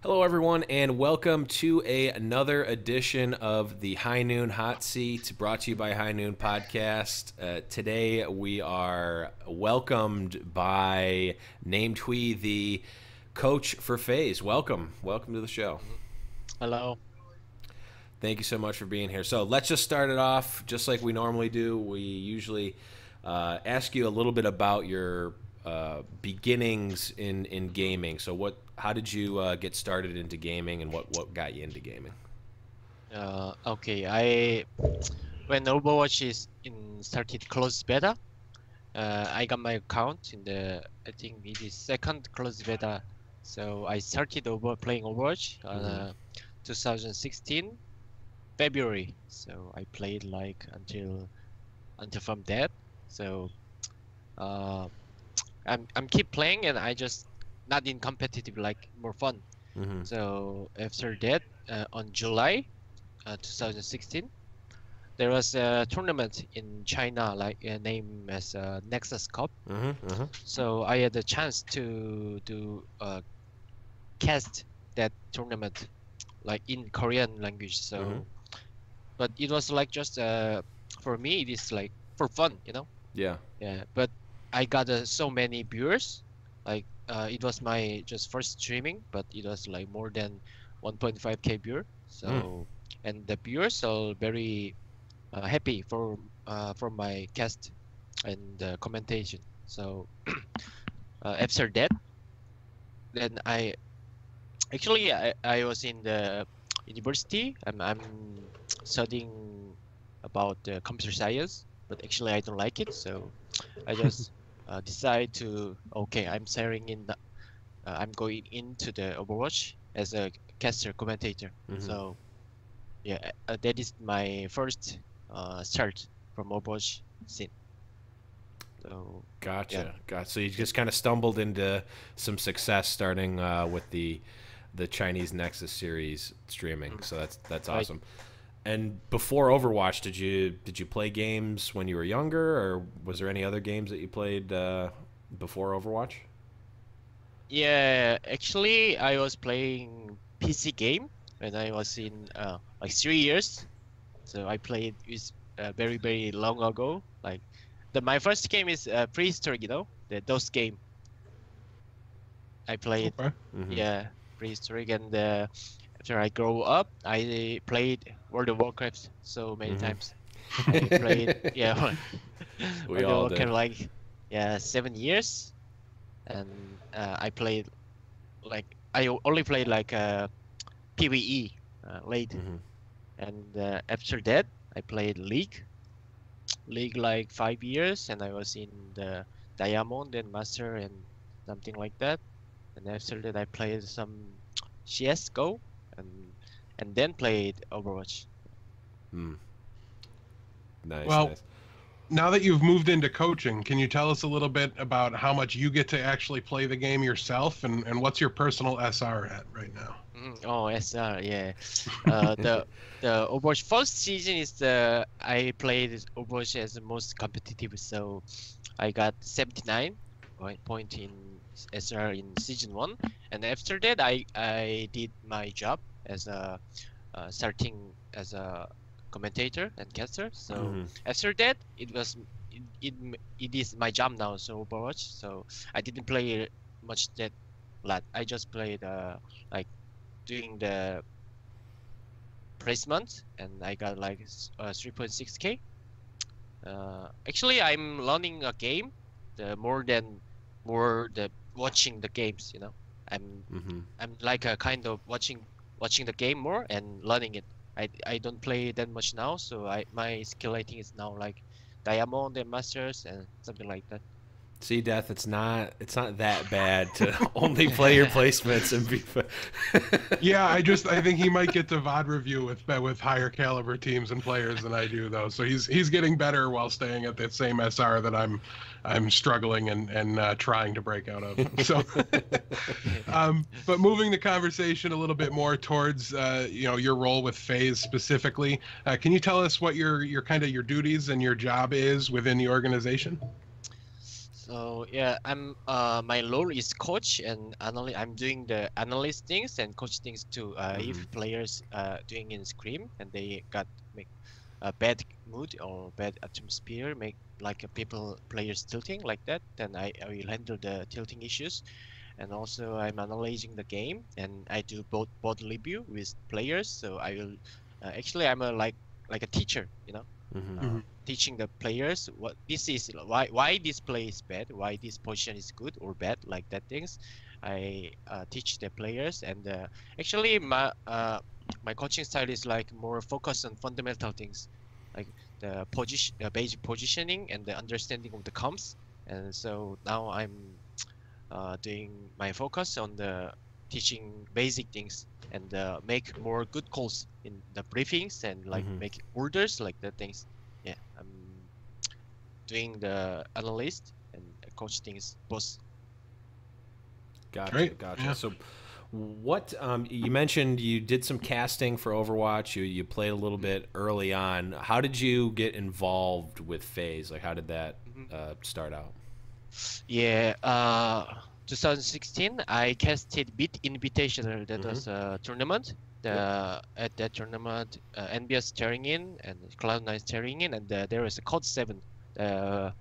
Hello, everyone, and welcome to another edition of the High Noon Hot Seat, brought to you by High Noon Podcast. Today, we are welcomed by NamedHwi, the coach for Faze. Welcome to the show. Hello. Thank you so much for being here. So let's just start it off just like we normally do. We usually ask you a little bit about your beginnings in gaming. So how did you get started into gaming, and what got you into gaming? Okay, when Overwatch started closed beta, I got my account in I think it is second closed beta. So I started playing Overwatch 2016 February. So I played like until from that. So I'm keep playing, and I just not in competitive, like more fun. So after that, on July 2016, there was a tournament in China, like named as Nexus Cup. So I had the chance to cast that tournament, like in Korean language. So, but it was like just for me, it is like for fun, you know. Yeah. But I got so many viewers, like it was my just first streaming, but it was like more than 1.5K viewer. So and the viewers are very happy for my cast and commentation. So after that, then I was in the university. I'm studying about computer science, but actually I don't like it. So I just decide to I'm sharing I'm going into the Overwatch as a caster commentator. So yeah, that is my first start from Overwatch scene. So Gotcha. So you just kind of stumbled into some success starting with the Chinese Nexus series streaming. So that's awesome. And before Overwatch, did you play games when you were younger, or was there any other games that you played before Overwatch? Yeah, actually, I was playing PC game when I was in like 3 years. So I played with very very long ago. Like my first game is prehistoric, you know, those game. I played, prehistoric, and after I grow up, I played World of Warcraft so many times. I played We World of all Warcraft did. like 7 years, and I played like I only played like PvE late, and after that I played League like 5 years, and I was in the Diamond and Master and something like that. And after that I played some CS:GO, and then played Overwatch. Nice. Now that you've moved into coaching, can you tell us a little bit about how much you get to actually play the game yourself, and what's your personal SR at right now? Oh, SR, yeah. The Overwatch first season is I played Overwatch as the most competitive, so I got 79 point in SR in season 1, and after that I did my job as starting as a commentator and caster. So after that it is my job now. So Overwatch. So I didn't play much that lot. I just played like doing the placement, and I got like 3.6K. Actually, I'm learning a game, the watching the games. You know, I'm like a kind of watching the game more and learning it. I don't play that much now, so my skill rating is now like Diamond and Masters and something like that. See, Death, it's not that bad to only play your placements and be. Yeah, I think he might get to VOD review with higher caliber teams and players than I do, though. So he's getting better while staying at that same SR that I'm struggling and trying to break out of. So, but moving the conversation a little bit more towards your role with Faze specifically, can you tell us what your kind of your duties and your job is within the organization? So yeah, I'm my role is coach and analyst. I'm doing the analyst things and coach things too. If players doing in scrim and they got make a bad mood or bad atmosphere, make like a people players tilting like that, then I will handle the tilting issues. And also I'm analyzing the game and I do both review with players. So I will actually I'm a like a teacher, you know, teaching the players what this is, why this play is bad, why this position is good or bad, like that things. I teach the players, and actually my coaching style is like more focused on fundamental things, like the position, basic positioning, and the understanding of the comps. And so now I'm doing my focus on the teaching basic things and make more good calls in the briefings and like make orders like that things. Yeah, I'm doing the analyst and coach things both. Gotcha, Great. gotcha. Yeah. So, what you mentioned you did some casting for Overwatch. You played a little bit early on. How did you get involved with Faze? Like, how did that start out? Yeah, 2016 I casted Beat Invitational. That was a tournament. At that tournament, NBS staring in and Cloud9 staring in, and there was a Code 7, the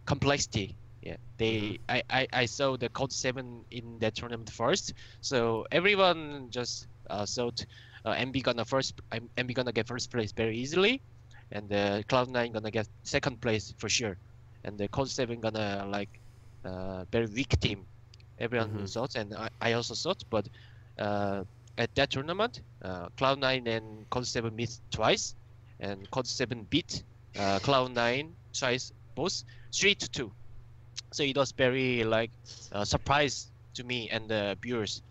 complexity. Yeah, I saw the Code 7 in that tournament first, so everyone just thought MB gonna get first place very easily, and Cloud9 gonna get second place for sure, and the Code 7 gonna like very weak team. Everyone thought, and I also thought, but at that tournament, Cloud9 and Code 7 meet twice, and Code 7 beat Cloud9 twice, both 3-2. So it was very like surprise to me and the viewers.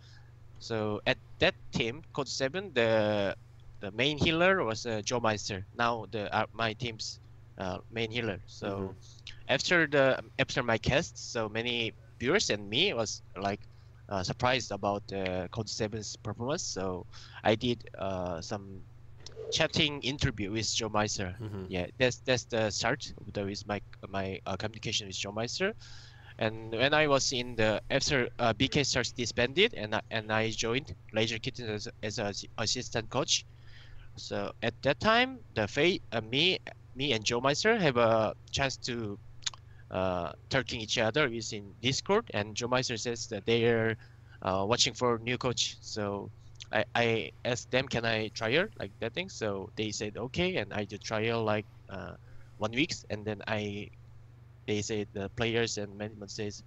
So at that team, Code 7, the main healer was Joe Meister. Now my team's main healer. So after my cast, so many viewers and me was like surprised about Code 7's performance. So I did some chatting interview with Joe Meister. Yeah, that's the start with my communication with Joe Meister. And when I was in the after BK starts disbanded, and I joined Laser Kitten as an assistant coach. So at that time, me and Joe Meister have a chance to talking each other using Discord, and Joe Meister says that they are watching for new coach. So I asked them, can I trial like that thing? So they said okay, and I do trial like 1 week, and then they say the players and management says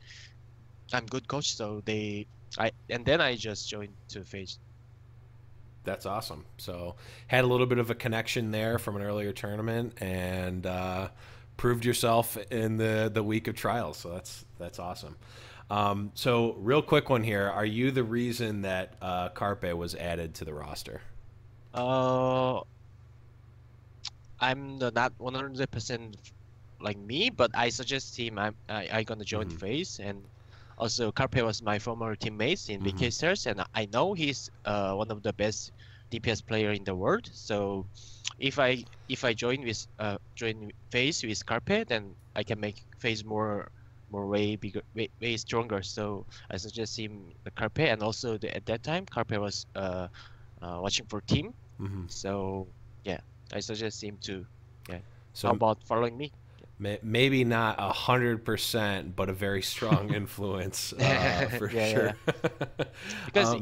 I'm good coach, so then I just joined to Faze. That's awesome. So had a little bit of a connection there from an earlier tournament, and proved yourself in the week of trials. So that's awesome. So real quick one here: are you the reason that Carpe was added to the roster? I'm not 100% like me, but I suggest him. I gonna join Faze, and also Carpe was my former teammate in BK Stars, and I know he's one of the best DPS player in the world. So if I join Faze with Carpe, then I can make Faze more way bigger, way stronger. So I suggest him the Carpe, and also at that time Carpe was watching for team. So yeah, I suggest him to. Yeah. So how about following me? Maybe not 100%, but a very strong influence for sure. Because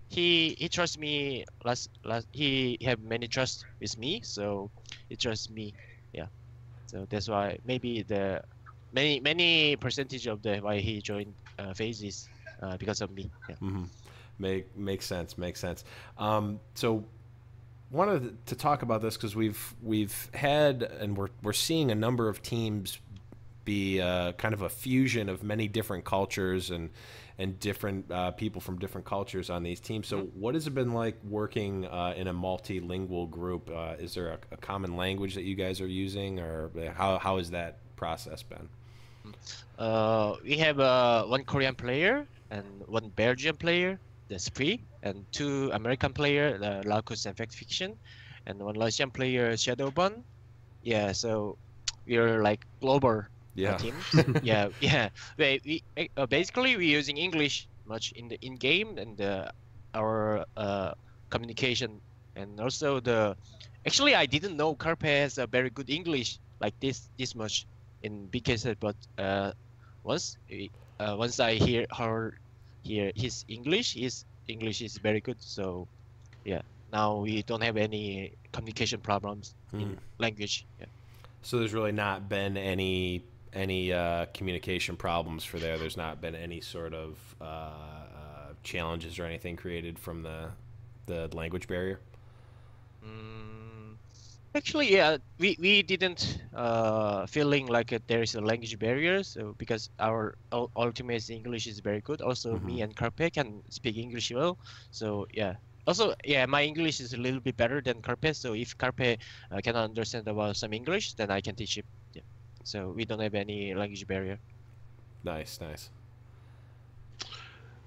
he trusts me. He have many trust with me, so he trusts me. Yeah, so that's why maybe the many percentage of the why he joined Faze is because of me. Yeah. Makes sense. Makes sense. So wanted to talk about this because we've had, and we're seeing a number of teams be kind of a fusion of many different cultures and different people from different cultures on these teams. So what has it been like working in a multilingual group? Is there a common language that you guys are using, or how has that process been? We have one Korean player and one Belgian player, the Spree, and 2 American player, the Lacus and Fact Fiction, and 1 Russian player, Shadowbun. Yeah, so we're like global Yeah. teams. Yeah. Basically we're using English much in the in game and our communication, and also the. Actually, I didn't know Carpe has a very good English like this much in big cases, but once once I hear his English is very good. So yeah, now we don't have any communication problems in language. Yeah. So there's really not been any communication problems for there. There's not been any sort of challenges or anything created from the language barrier. Actually, yeah, we didn't feeling like there is a language barrier. So because our ultimate English is very good. Also, me and Carpe can speak English well. So yeah. Also, yeah, my English is a little bit better than Carpe. So if Carpe cannot understand about some English, then I can teach him. Yeah. So we don't have any language barrier. Nice, nice.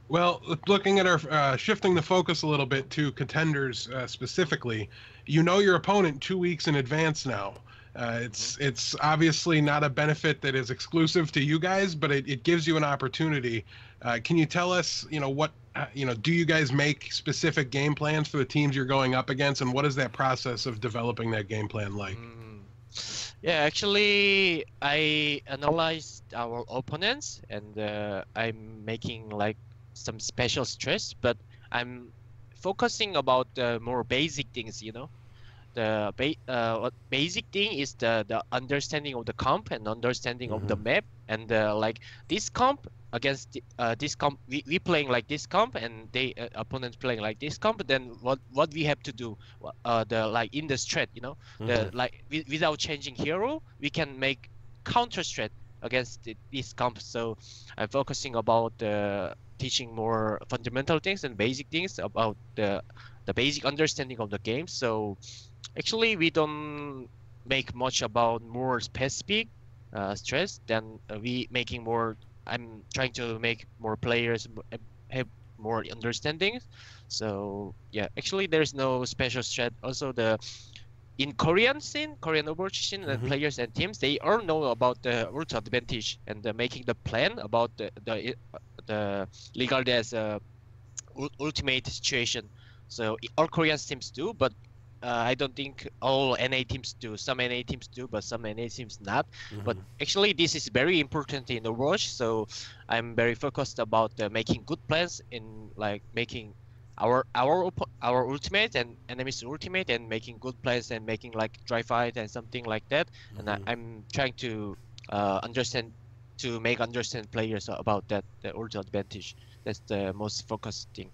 Well, looking at our shifting the focus a little bit to contenders specifically, you know your opponent 2 weeks in advance now. It's obviously not a benefit that is exclusive to you guys, but it gives you an opportunity. Can you tell us, what do you guys make specific game plans for the teams you're going up against, and what is that process of developing that game plan like? Yeah, actually, I analyzed our opponents, and I'm making like some special stress, but I'm focusing about the more basic things. The basic thing is the understanding of the comp and understanding of the map, and like this comp against this comp, we playing like this comp, and they opponents playing like this comp. Then what we have to do, the like in the strat, the like without changing hero, we can make counter strat against this comp. So I'm focusing about teaching more fundamental things and basic things about the basic understanding of the game. So actually we don't make much about more specific stress than we making more. I'm trying to make more players have more understanding. So yeah, actually there's no special strat. Also in Korean Overwatch scene, and players and teams, they all know about the root advantage and making the plan about the legal as ultimate situation. So all Korean teams do, but I don't think all NA teams do. Some NA teams do, but some NA teams not. But actually, this is very important in Overwatch. So I'm very focused about making good plans in like making our ultimate and enemy's ultimate, and making good plans and making like dry fight and something like that. And I'm trying to understand players about that, the ultimate advantage. That's the most focused thing.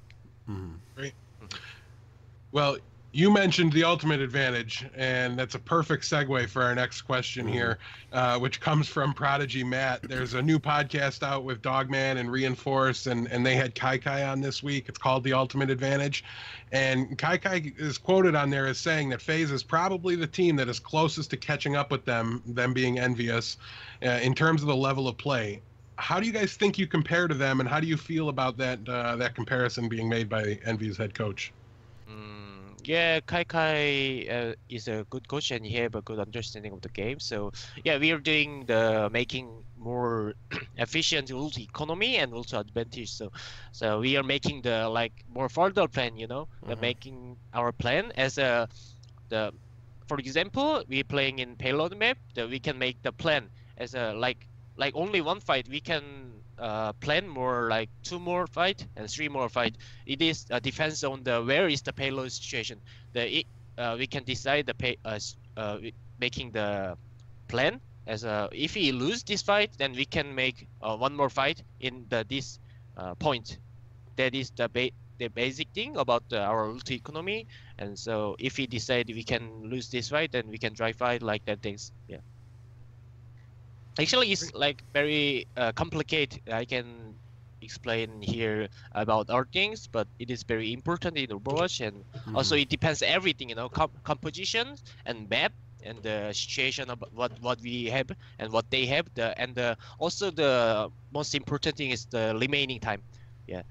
Great. Well, you mentioned the ultimate advantage, and that's a perfect segue for our next question here, which comes from Prodigy Matt. There's a new podcast out with Dogman and Reinforce, and they had Kai on this week. It's called The Ultimate Advantage. And Kai is quoted on there as saying that Faze is probably the team that is closest to catching up with them being envious in terms of the level of play. How do you guys think you compare to them, and how do you feel about that comparison being made by Envy's head coach? Yeah, Kai is a good coach, and he have a good understanding of the game. So yeah, we are doing making more efficient ult economy and also advantage. So we are making the like more further plan. The making our plan as for example, we playing in payload map. That we can make the plan as a like only one fight. We can plan more like 2 more fight and 3 more fight. It is depends on where is the payload situation. We can decide making the plan as if we lose this fight, then we can make 1 more fight in this point. That is the basic thing about our ult economy. And so if we decide we can lose this fight, then we can dry fight like that things. Yeah. Actually, it's like very complicated. I can explain here about our things, but it is very important in Overwatch, and also it depends everything, composition and map and the situation of what we have and what they have. Also the most important thing is the remaining time. Yeah,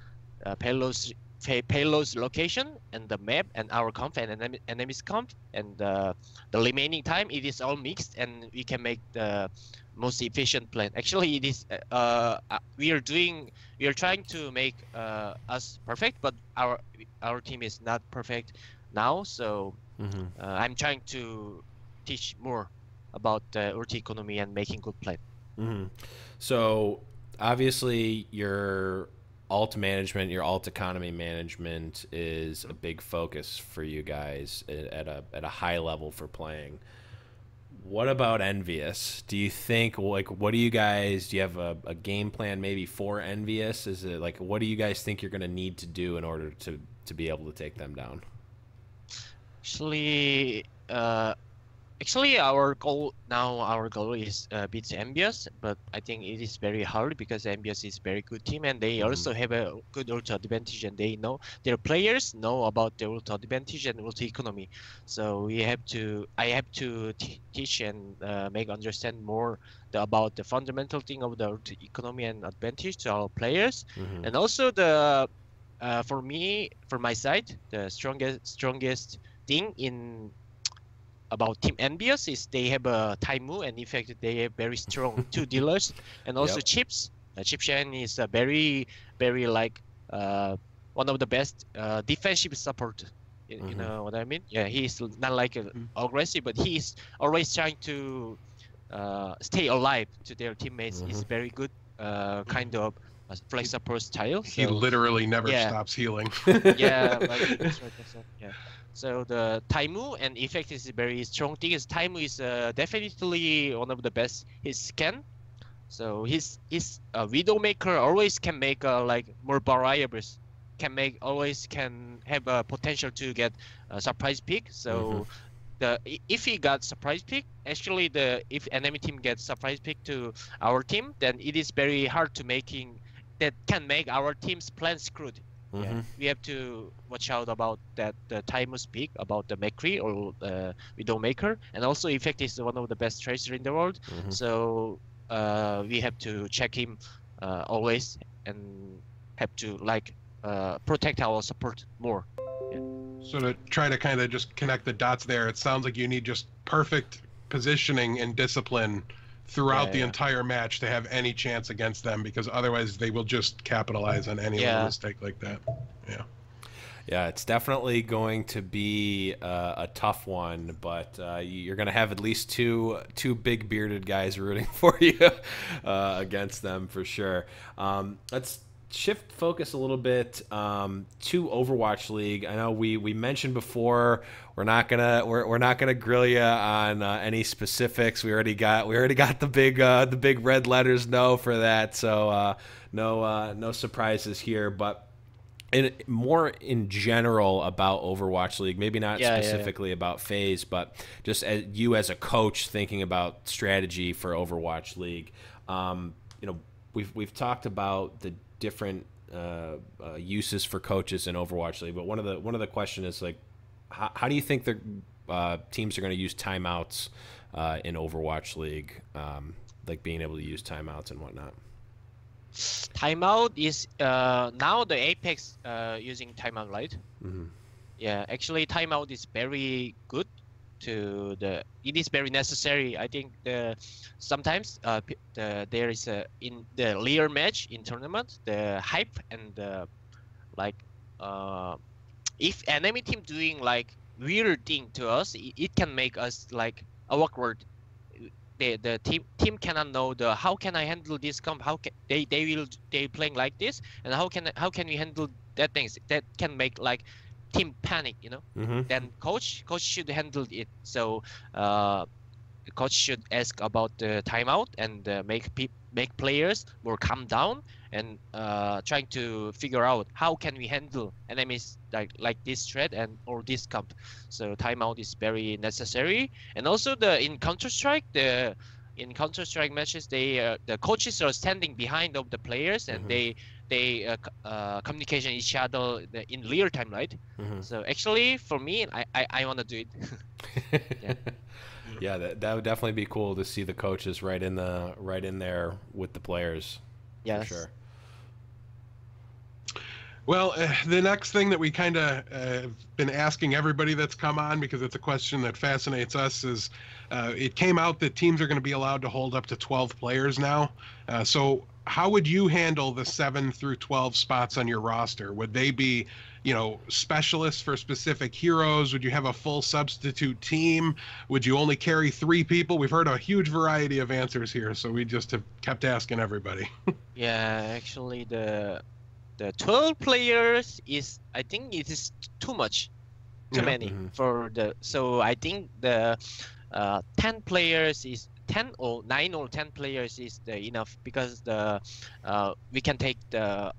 payloads payload's location and the map and our comp and enemy's comp, and the remaining time it is all mixed, and we can make the most efficient plan. Actually, it is we are trying to make us perfect, but our team is not perfect now. So I'm trying to teach more about the ulti economy and making good plan. So obviously your alt management, your alt economy management is a big focus for you guys at a high level for playing. What about Envious? Do you think, like, what do you have a game plan maybe for Envious? Is it like, what do you guys think you're going to need to do in order to be able to take them down? Actually, our goal is beat Envious, but I think it is very hard because Envious is very good team, and they also have a good ulti advantage, and they know their players know about the ulti advantage and ulti economy. So I have to teach and make understand more about the fundamental thing of the ulti economy and advantage to our players, and also for my side, the strongest thing about Team Envious is they have a Taimu, and in fact they have very strong two dealers, and also Chips. Chip Shen is a very like one of the best defensive support. You know what I mean? Yeah, he's not like aggressive, but he's always trying to stay alive to their teammates. He's very good kind of flex support style. He literally never stops healing. Yeah, that's right. Yeah. So the Taimu and effect is very strong thing. Is Taimu is definitely one of the best. His scan, so his Widowmaker always can make like more variables. Always can have a potential to get a surprise pick. So if he got surprise pick, actually if enemy team gets surprise pick to our team, then it is very hard to that can make our team's plan screwed. Yeah, we have to watch out about that the Taimu's pick about the McCree or Widowmaker, and also Effect is one of the best tracer in the world. So we have to check him always and have to protect our support more. Yeah. So to try to kind of just connect the dots there, it sounds like you need just perfect positioning and discipline throughout the entire match to have any chance against them, because otherwise they will just capitalize on any little mistake like that. Yeah, it's definitely going to be a tough one, but you're going to have at least two big bearded guys rooting for you against them for sure. Let's shift focus a little bit to Overwatch League. I know we mentioned before we're not gonna grill you on any specifics. We already got the big red letters no for that, so no surprises here. But more in general about Overwatch League, maybe not specifically about Faze, but just you as a coach thinking about strategy for Overwatch League. We've talked about the different uses for coaches in Overwatch League, but one of the question is like, how do you think the teams are going to use timeouts in Overwatch League, like being able to use timeouts and whatnot? Timeout is now the Apex using timeout, right? Yeah, actually timeout is very good. It is very necessary. I think sometimes there is in the layer match in tournament, the hype and if enemy team doing like weird thing to us, it can make us like awkward. The team cannot know how can I handle this comp, how can they playing like this, and how can we handle that things that can make like team panic, then coach should handle it. So the coach should ask about the timeout and make players more calm down and trying to figure out how can we handle enemies like this threat and or this comp. So timeout is very necessary. And also in Counter-Strike matches, the coaches are standing behind of the players and they communication each other in real time, right? So actually for me, I want to do it. Yeah, that would definitely be cool to see the coaches right in there with the players. Yes. For sure. Well, the next thing that we kind of been asking everybody that's come on, because it's a question that fascinates us, is it came out that teams are going to be allowed to hold up to 12 players now. So how would you handle the 7 through 12 spots on your roster? Would they be, specialists for specific heroes? Would you have a full substitute team? Would you only carry 3 people? We've heard a huge variety of answers here, so we just have kept asking everybody. Yeah, actually, the 12 players is, I think it is too much, too many for the. So I think the 10 players is 10 or 9 or 10 players is enough, because the we can take the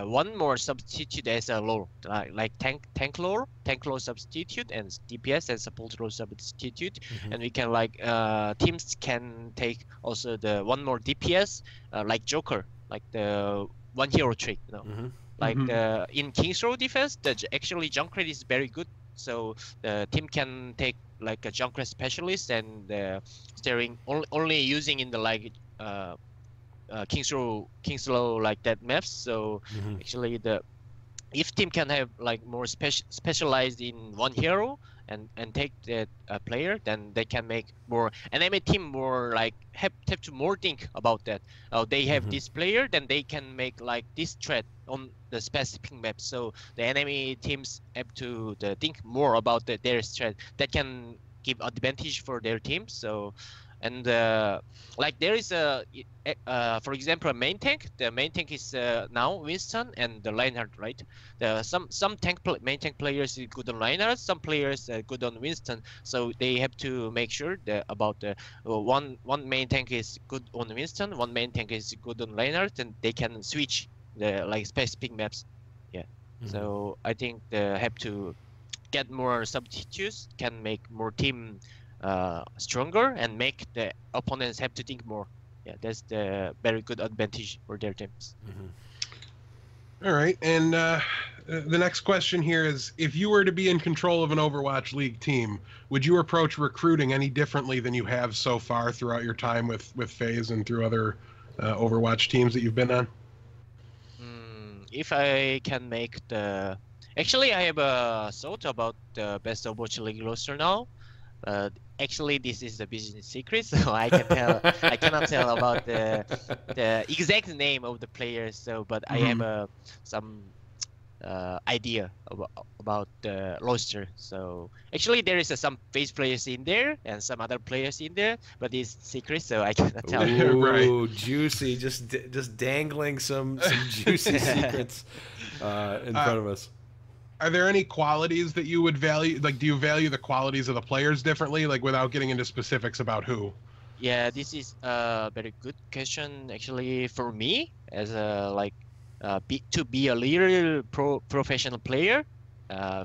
one more substitute as a lore, like tank lore substitute, and DPS and support lore substitute, and we can teams can take also the one more DPS, like Joker, like the one hero trick, like in King's Row defense, actually Junkrat is very good, so the team can take like a Junkrat specialist and steering only using in the King's Row like that maps. So actually if team can have like more specialized in one hero and take that player, then they can make more enemy team more like have to more think about that. They have this player, then they can make like this threat on the specific map. So the enemy teams have to think more about their threat that can give advantage for their team. So and like there is for example, a main tank. The main tank is now Winston and the Reinhardt, right? Some main tank players is good on Reinhardt, some players are good on Winston. So they have to make sure about the one main tank is good on Winston, one main tank is good on Reinhardt, and they can switch the like specific maps. Yeah. So I think they have to get more substitutes, can make more team stronger, and make the opponents have to think more. Yeah, that's the very good advantage for their teams. All right, and the next question here is, if you were to be in control of an Overwatch League team, would you approach recruiting any differently than you have so far throughout your time with Faze and through other Overwatch teams that you've been on? If I can make actually, I have a thought about the best Overwatch League roster now. Actually, this is the business secret, so I cannot tell about the exact name of the players. So, but I have some idea about the roster. So actually, there is some Faze players in there and some other players in there, but it's secret, so I cannot tell. Ooh, juicy! Just dangling some juicy secrets in front of us. Are there any qualities that you would value? Like, do you value the qualities of the players differently, like without getting into specifics about who? Yeah, this is a very good question. Actually, for me, as a to be a real professional player,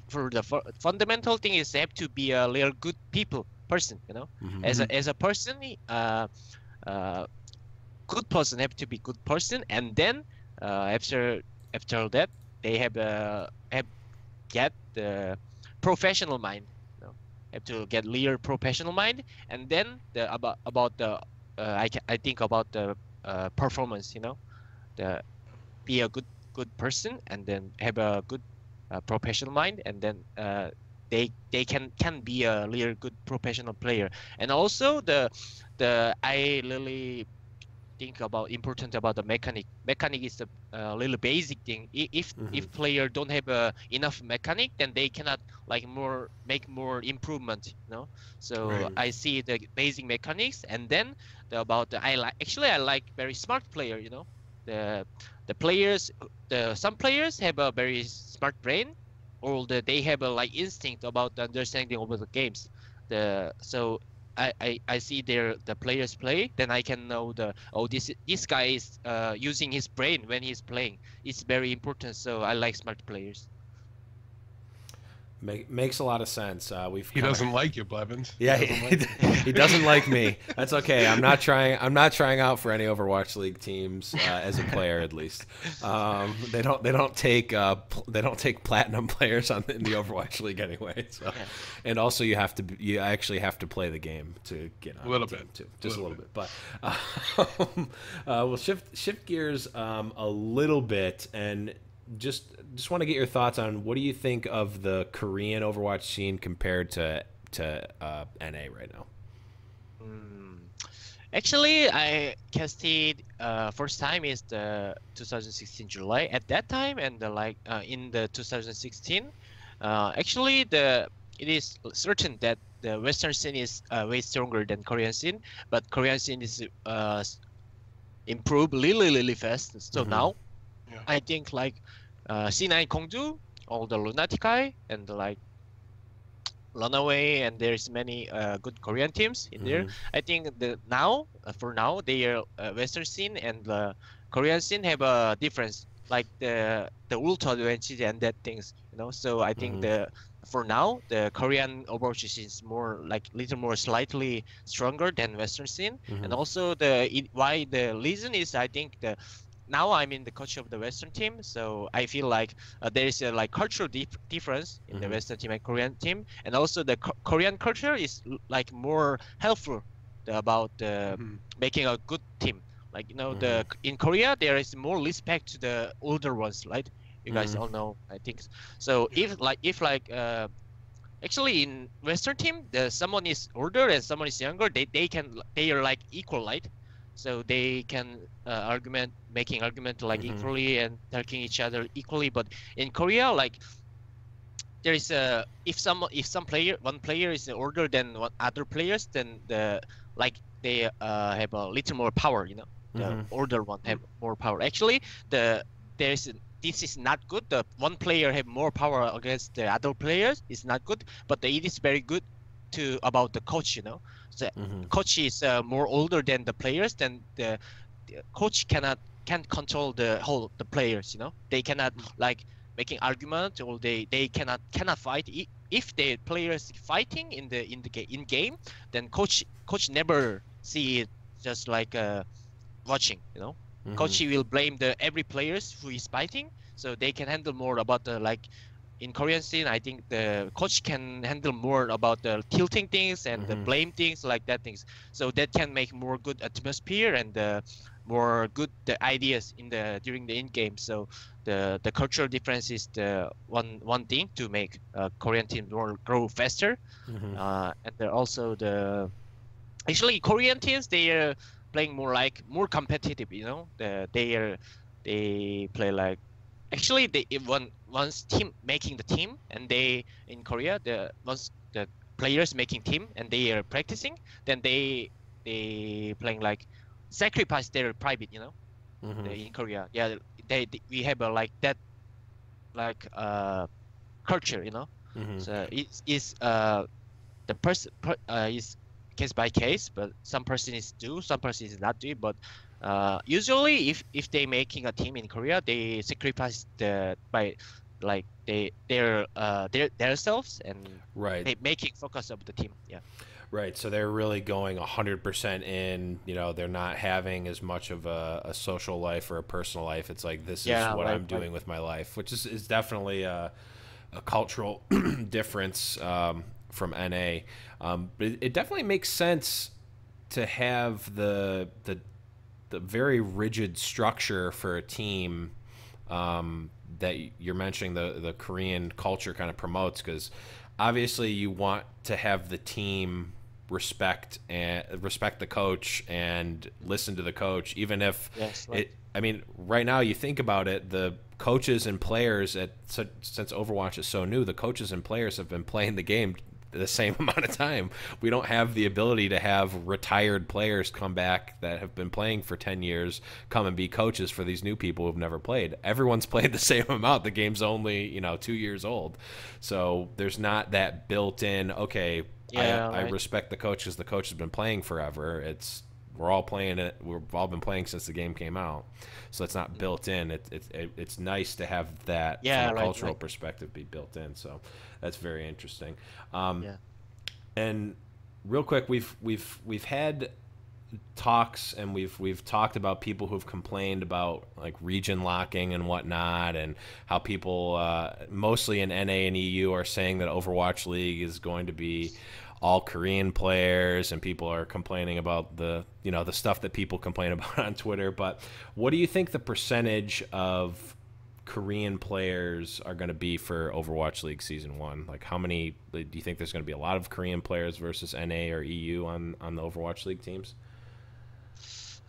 for the fundamental thing is they have to be a real good person. As a person, good person have to be good person, and then after that they have get the professional mind. Have to get real professional mind, and then about the I think about the performance. Be a good person, and then have a good professional mind, and then they can be a real good professional player. And also I really think important about the mechanic. Mechanic is the little basic thing. If player don't have enough mechanic, then they cannot make more improvement. So Right. I see the basic mechanics, and then I like very smart player. The players, some players have a very smart brain, or they have a instinct about the understanding of the games. So I see the players play, then I can know this guy is using his brain when he's playing. It's very important. So I like smart players. Makes a lot of sense. He doesn't like you, Blevins. Yeah, he doesn't like me. That's okay. I'm not trying out for any Overwatch League teams as a player, at least. They don't take platinum players in the Overwatch League anyway. So, yeah. And also you actually have to play the game to get on a little the team bit, too, just a little bit. But we'll shift gears a little bit, and just want to get your thoughts on what do you think of the Korean Overwatch scene compared to NA right now? Actually, I casted first time is the 2016 July at that time, and in the 2016, actually it is certain that the Western scene is way stronger than Korean scene, but Korean scene is improved really fast. So now Yeah. I think like C9 Kongju, all the Lunatic Eye, and like Runaway, and there's many good Korean teams in there. I think for now, their Western scene and the Korean scene have a difference, like the ultra advantage and that things, you know. So I think for now the Korean Overwatch scene is more like little more slightly stronger than Western scene, and also why the reason is I think now I'm in the coach of the Western team, so I feel like there is a like cultural difference in the Western team and Korean team, and also the Korean culture is like more helpful about making a good team. Like, you know, in Korea there is more respect to the older ones, right? You guys all know, I think. So if actually in Western team, someone is older and someone is younger, they are like equal, right? So they can making argument like equally and talking each other equally. But in Korea, like there is if one player is older than other players, then they have a little more power. You know, the older one have more power. Actually, this is not good. The one player have more power against the other players is not good. But it is very good about the coach. You know. The coach is more older than the players, then the coach can't control the players, you know. They cannot like making argument, or they cannot fight. If the players fighting in game, then coach never see it, just like watching, you know. Coach will blame every players who is fighting, so they can handle more about the like. In Korean scene, I think the coach can handle more about the tilting things and the blame things like that things. So that can make more good atmosphere and more good ideas during the in game. So the cultural difference is the one thing to make Korean teams grow faster. And also actually Korean teams, they are playing more competitive. You know, they play like. Actually, once team making the team, and in Korea once the players making team and they are practicing, then they playing like sacrifice their private, you know. In Korea, yeah, we have a like that like culture, you know. So it's the person is case by case, but some person is do, some person is not do, but. Usually, if they making a team in Korea, they sacrifice their selves and they making focus of the team. Yeah. Right. So they're really going 100% in. You know, they're not having as much of a social life or a personal life. It's like this is what I'm doing with my life, which is definitely a cultural difference from NA. But it definitely makes sense to have the very rigid structure for a team that you're mentioning the Korean culture kind of promotes, because obviously you want to have the team respect the coach and listen to the coach, even if I mean, right now you think about it, the coaches and players since Overwatch is so new, the coaches and players have been playing the game the same amount of time. We don't have the ability to have retired players come back that have been playing for 10 years come and be coaches for these new people who've never played. Everyone's played the same amount. The game's only 2 years old, so there's not that built-in I respect the coach because the coach has been playing forever. We're all playing it. We've all been playing since the game came out, so it's not built in. It's nice to have that from a cultural perspective be built in. So that's very interesting. And real quick, we've had talks and we've talked about people who've complained about like region locking and whatnot, and how people mostly in NA and EU are saying that Overwatch League is going to be all Korean players, and people are complaining about the stuff that people complain about on Twitter. But what do you think the percentage of Korean players are going to be for Overwatch League Season 1? Like, how many do you think there's going to be a lot of Korean players versus NA or EU on the Overwatch League teams?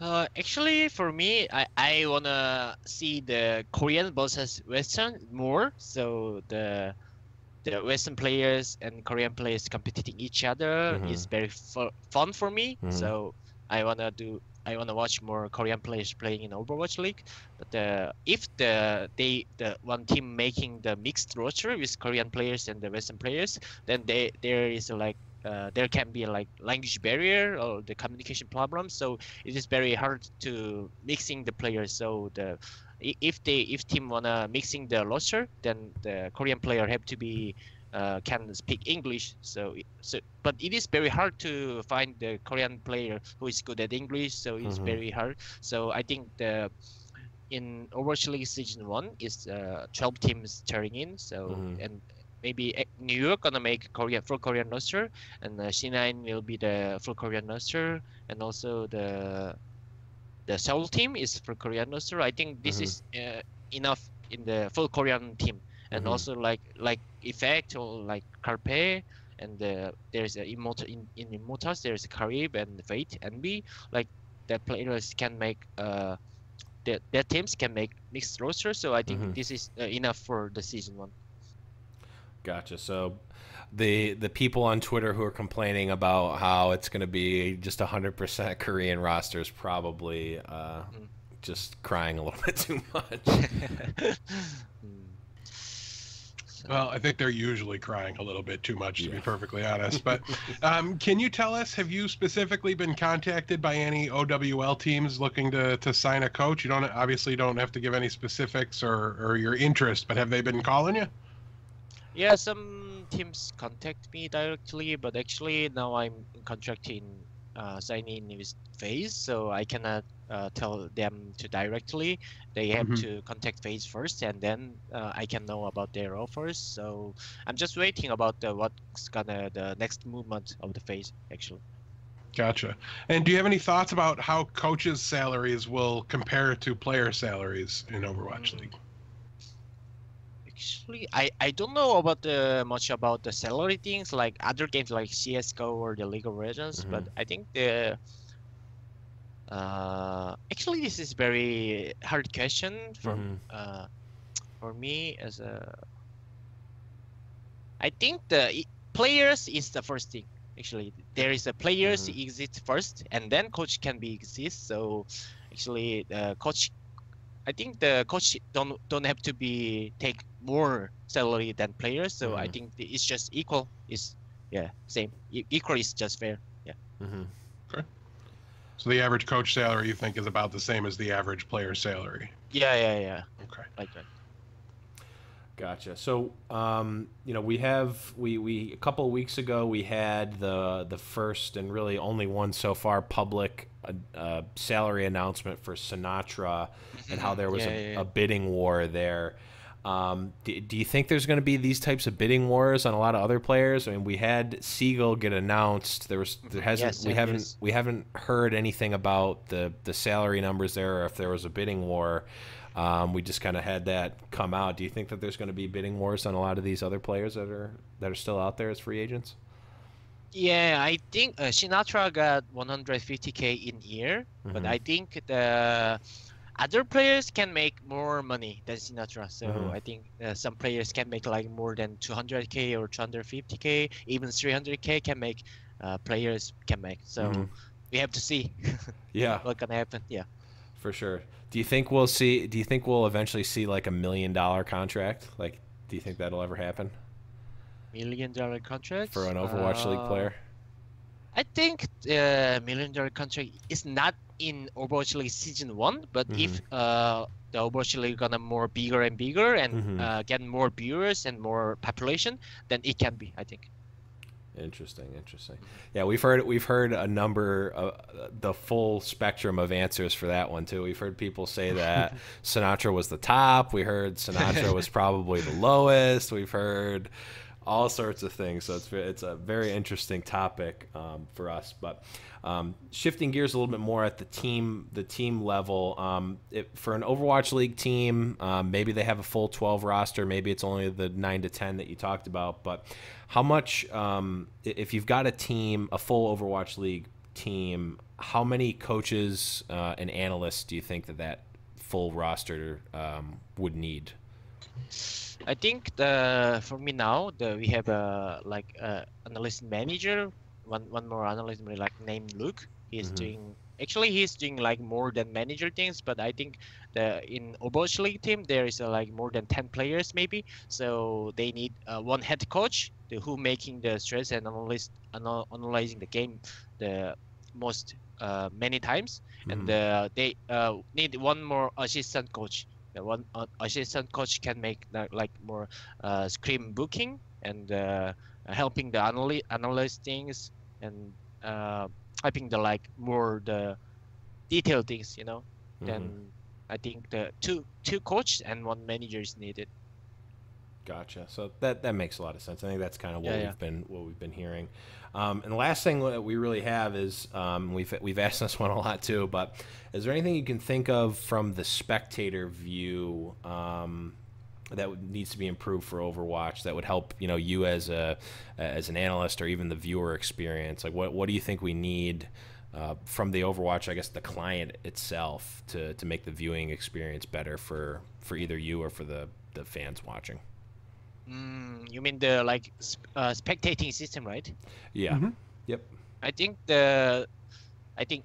Actually, for me, I wanna see the Korean versus Western more. So the Western players and Korean players competing each other is very fun for me. So I wanna watch more Korean players playing in Overwatch League. But if the one team making the mixed roster with Korean players and the Western players, then there is like there can be like language barrier or the communication problem. So it is very hard to mixing the players. So if team wanna mixing the roster, then the Korean player have to be can speak English. But it is very hard to find the Korean player who is good at English. So it's very hard. So I think in Overwatch League Season 1 is 12 teams turning in. So and maybe New York gonna make full Korean roster, and C9 will be the full Korean roster, and also the Seoul team is full Korean roster. I think this is enough in the full Korean team, and also like Effect or like Carpe, and there's a in Immortals there's Karib and Fate and B, like the players can make their teams can make mixed roster. So I think this is enough for the Season 1. Gotcha. So the people on Twitter who are complaining about how it's going to be just 100% Korean rosters probably just crying a little bit too much. Well, I think they're usually crying a little bit too much, to be perfectly honest. But can you tell us, have you specifically been contacted by any OWL teams looking to sign a coach? You obviously don't have to give any specifics or your interest, but have they been calling you? Yeah, some teams contact me directly, but actually now I'm contracting signing with Faze, so I cannot tell them to directly. They have to contact Faze first, and then I can know about their offers. So I'm just waiting about what's the next movement of the Faze actually. Gotcha. And do you have any thoughts about how coaches' salaries will compare to player salaries in Overwatch League? Actually, I don't know about much about the salary things like other games like CS:GO or the League of Legends, but I think actually this is very hard question for me as a. I think the players is the first thing. Actually, there is a players exist first, and then coach can be exist. So actually, the coach. I think the coach don't have to be take more salary than players, so I think it's just equal. Is same. Equal is just fair. Yeah. Okay. So the average coach salary you think is about the same as the average player salary? Yeah. Okay. Like that. Gotcha. So, we a couple of weeks ago we had the first and really only one so far public salary announcement for Sinatra, and how there was a bidding war there. Do you think there's going to be these types of bidding wars on a lot of other players? I mean, we had Siegel get announced. We haven't heard anything about the salary numbers there, or if there was a bidding war. We just kind of had that come out. Do you think that there's going to be bidding wars on a lot of these other players that are still out there as free agents? Yeah, I think Sinatra got 150K in year, but I think the other players can make more money than Sinatra. So I think some players can make like more than 200K or 250K, even 300K can make players can make. So we have to see. What's gonna happen? Yeah. For sure. Do you think we'll eventually see like $1 million contract? Like, do you think that'll ever happen? $1 million contract for an Overwatch League player? I think $1 million contract is not in Overwatch League Season 1, but if the Overwatch League gonna more bigger and bigger and get more viewers and more population, then it can be, I think. Interesting. Yeah, we've heard a number, the full spectrum of answers for that one too. We've heard people say that Sinatra was the top. We heard Sinatra was probably the lowest. We've heard all sorts of things. So it's a very interesting topic for us. But shifting gears a little bit more at the team level, for an Overwatch League team, maybe they have a full 12 roster. Maybe it's only the 9 to 10 that you talked about. But how much, if you've got a full Overwatch League team, how many coaches and analysts do you think that full roster would need? I think for me now we have a analyst manager, one more analyst named Luke. He's doing like more than manager things, but I think in Overwatch League team there is like more than 10 players maybe, so they need one head coach who making the stress and analyzing the game the most many times, and they need one more assistant coach. One assistant coach can make more screen booking and helping the analyst things and helping the more the detailed things, Then I think the two coach and one manager is needed. Gotcha. So that makes a lot of sense. I think that's kind of what we've been hearing. And the last thing that we really have is we've asked this one a lot too. But is there anything you can think of from the spectator view that needs to be improved for Overwatch that would help you as an analyst or even the viewer experience? Like what do you think we need from the Overwatch, I guess the client itself, to make the viewing experience better for either you or for the fans watching? You mean the spectating system, right? Yeah. Yep. I think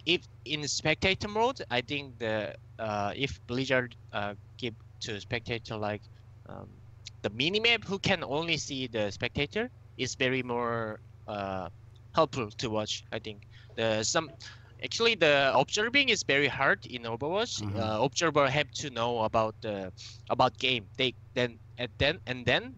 if in spectator mode, I think if Blizzard give to spectator the minimap who can only see the spectator is very more helpful to watch. I think actually the observing is very hard in Overwatch. Observer have to know about game. Then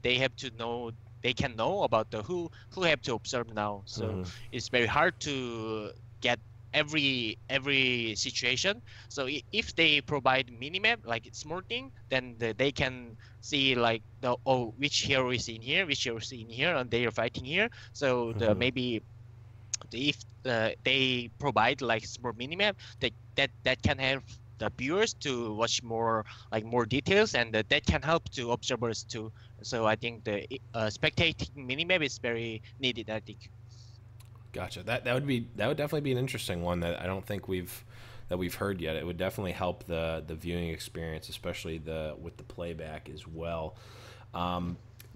they have to know. They can know about who have to observe now. So it's very hard to get every situation. So if they provide minimap small thing, then they can see which hero is in here, which hero is in here, and they are fighting here. So maybe if they provide small minimap that can help the viewers to watch more details, and that can help to observers too. So I think the spectating minimap is very needed, I think. Gotcha. That would definitely be an interesting one that I don't think we've heard yet. It would definitely help the viewing experience, especially with the playback as well.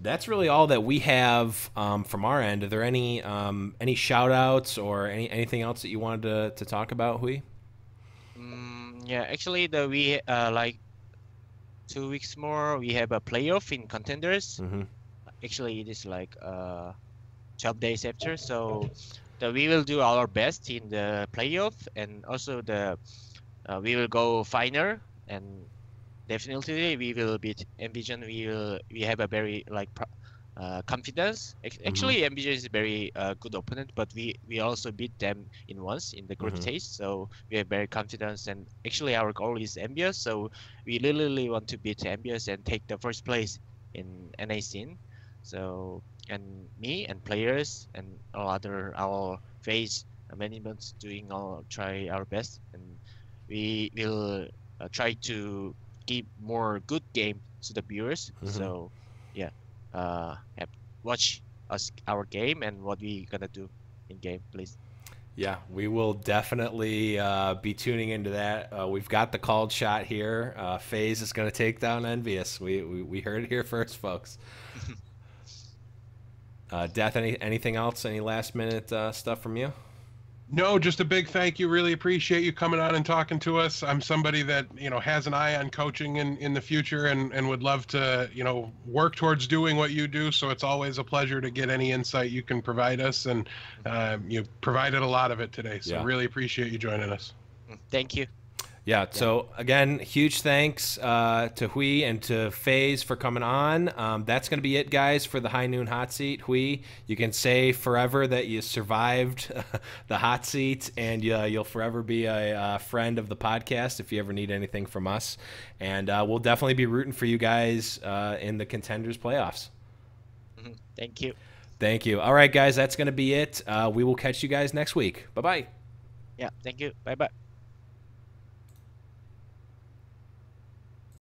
That's really all that we have from our end. Are there any shout outs or anything else that you wanted to talk about, Hui? Yeah, actually we 2 weeks more we have a playoff in contenders. Actually it is 12 days after, so we will do our best in the playoff, and also we will go final, and definitely we will beat Envision. We have a very confidence. Actually Envision is a very good opponent, but we also beat them once in the group stage, so we have very confidence. And actually our goal is Envious, so we really want to beat Envious and take the first place in NA scene. So, and me and players and our Faze management try our best, and we will try to give more good game to the viewers. So yeah, watch our game and what we gonna do in game, please. Yeah, we will definitely be tuning into that. We've got the called shot here. Faze is going to take down Envious. We heard it here first, folks. Death, anything else? Any last minute stuff from you? No, just a big thank you. Really appreciate you coming on and talking to us. I'm somebody that, has an eye on coaching in the future and would love to, work towards doing what you do. So it's always a pleasure to get any insight you can provide us. And you provided a lot of it today. So really appreciate you joining us. Thank you. Yeah, so again, huge thanks to Hui and to Faze for coming on. That's going to be it, guys, for the High Noon Hot Seat. Hui, you can say forever that you survived the hot seat, and you'll forever be a friend of the podcast if you ever need anything from us. And we'll definitely be rooting for you guys in the Contenders playoffs. Thank you. Thank you. All right, guys, that's going to be it. We will catch you guys next week. Bye-bye. Yeah, thank you. Bye bye.